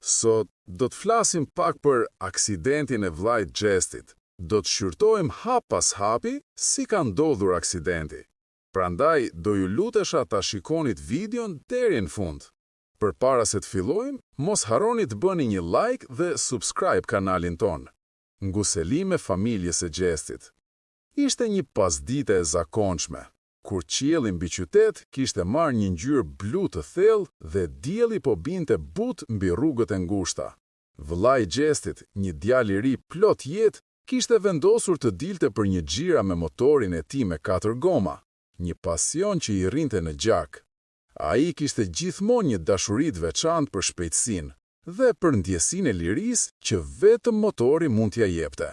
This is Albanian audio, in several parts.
Sot do të flasim pak për aksidentin e vllajt Xhestit. Do të shqyrtojmë hap pas hapi si ka ndodhur aksidenti. Prandaj do ju lutesha ta shikonit videon deri në fund. Përpara se të fillojmë, mos harroni të bëni një like dhe subscribe kanalin ton. Nguselime familjes së Xhestit. Ishte një pasdite e zakonshme, kur qielli mbi qytet kishte marrë një ngjyrë blu të thellë dhe dielli po binte but mbi rrugët e ngushta. Vllai i Xhestit, një djalë i ri plot jetë, kishte vendosur të dilte për një xhira me motorin e tij me 4 goma, një pasion që i rrinte në gjak. Ai kishte gjithmonë një dashuri të veçantë për shpejtësinë dhe për ndjesinë e lirisë që vetëm motori mund t'ia jepte.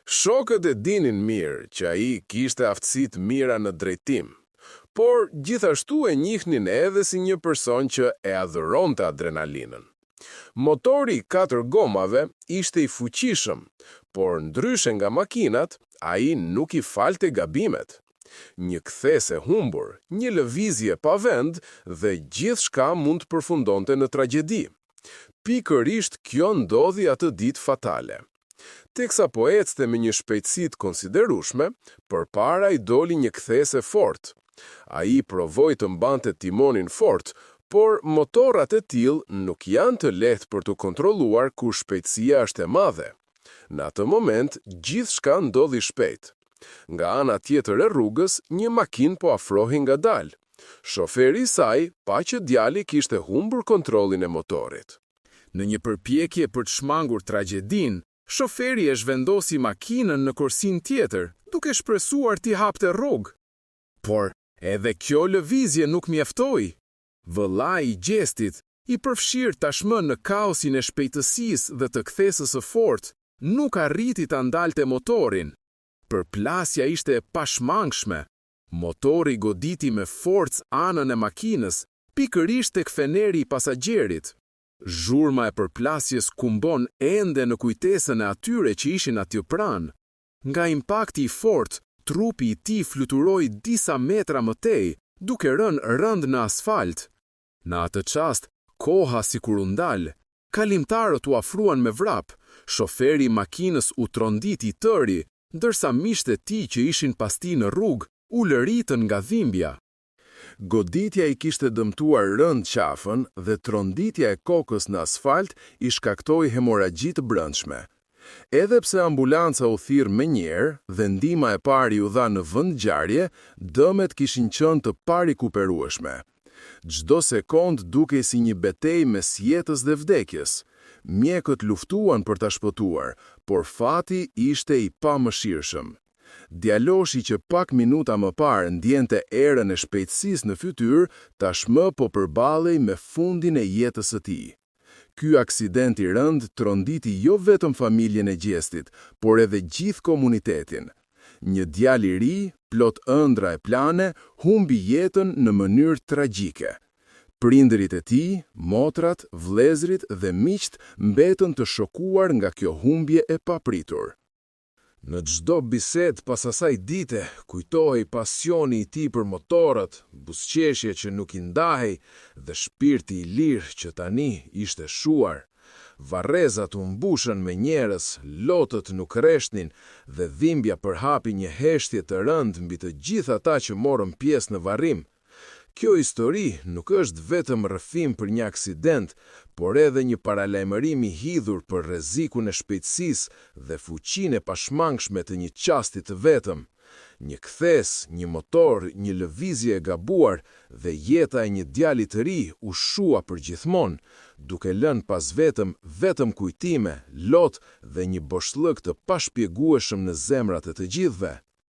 Shokët e dinin mirë që ai kishte aftësi të mira në drejtim, por gjithashtu e njihnin edhe si një person që e adhuronte adrenalinën. Motori i 4 gomave ishte i fuqishëm, por ndryshe nga makinat, ai nuk i falte gabimet. Një kthesë e humbur, një lëvizje pa vend dhe gjithçka mund të përfundonte në tragjedi. Pikërisht kjo ndodhi atë ditë fatale. Teksa po ecte me një shpejtësi të konsiderueshme, përpara i doli një kthesë fort. Ai provoi të mbante timonin fort, por motorrat e tillë nuk janë të lehtë për të kontrolluar kur shpejtësia është e madhe. Në atë moment, gjithçka ndodhi shpejt. Nga ana tjetër e rrugës, një makinë po afrohej ngadalë. Shoferi i saj pa që djali kishte humbur kontrollin e motorit. Në një përpjekje për të shmangur tragjedinë, shoferi e zhvendosi makinën në korsin tjetër, duke shpresuar t'i hapte rrugë. Por edhe kjo lëvizje nuk mjaftoi. Vllai i Xhestit, i përfshirë tashmë në kaosin e shpejtësisë dhe të kthesës së fortë, nuk arriti ta ndalte motorin. Përplasja ishte e pashmangshme. Motori goditi me forcë anën e makinës, pikërisht tek feneri i pasagjerit. Zhurma e përplasjes kumbon ende në kujtesën e atyre që ishin aty pranë. Nga impakti i fortë, trupi i tij fluturoi disa metra më tej, duke rënë rënd në asfalt. Në atë çast, koha sikur u ndal. Kalimtarët u afruan me vrap. Shoferi i makinës u tronditi tëri, ndërsa miqtë e tij që ishin pas tij në rrugë u lëritën nga dhimbja. Goditja i kishte dëmtuar rënd qafën dhe tronditja e kokës në asfalt i shkaktoi hemoragji të brendshme. Edhe pse ambulanca u thirr menjëherë dhe ndihma e parë u dha në vend ngjarje, dëmet kishin qenë të parikuperueshme. Çdo sekond dukej si një betejë mes jetës dhe vdekjes. Mjekët luftuan për ta shpëtuar, por fati ishte i pamëshirshëm. Djaloshi që pak minuta më parë ndjente erën e shpejtësisë në fytyrë, tashmë po përballej me fundin e jetës së tij. Ky aksident i rënd tronditi jo vetëm familjen e Xhestit, por edhe gjithë komunitetin. Një djalë i ri, plot ëndra e plane, humbi jetën në mënyrë tragjike. Prindërit e tij, motrat, vëllezërit dhe miqt mbetën të shokuar nga kjo humbje e papritur. Në çdo bisedë pas asaj dite, kujtohej pasioni i tij për motorët, buzëqeshje që nuk i ndahej dhe shpirti i lirë që tani ishte shuar. Varrezat u mbushën me njerëz, lotët nuk rreshnin dhe dhimbja përhapi një heshtje të rëndë mbi të gjithë ata që morën pjesë në varrim. Kjo histori nuk është vetëm rrëfim për një aksident, por edhe një paralajmërim i hidhur për rrezikun e shpejtësisë dhe fuqinë e pashmangshme të një çasti të vetëm. Një kthesë, një motor, një lëvizje e gabuar dhe jeta e një djali të ri u shua përgjithmonë, duke lënë pas vetëm kujtime, lot dhe një boshllëk të pashpjegueshëm në zemrat e të gjithëve.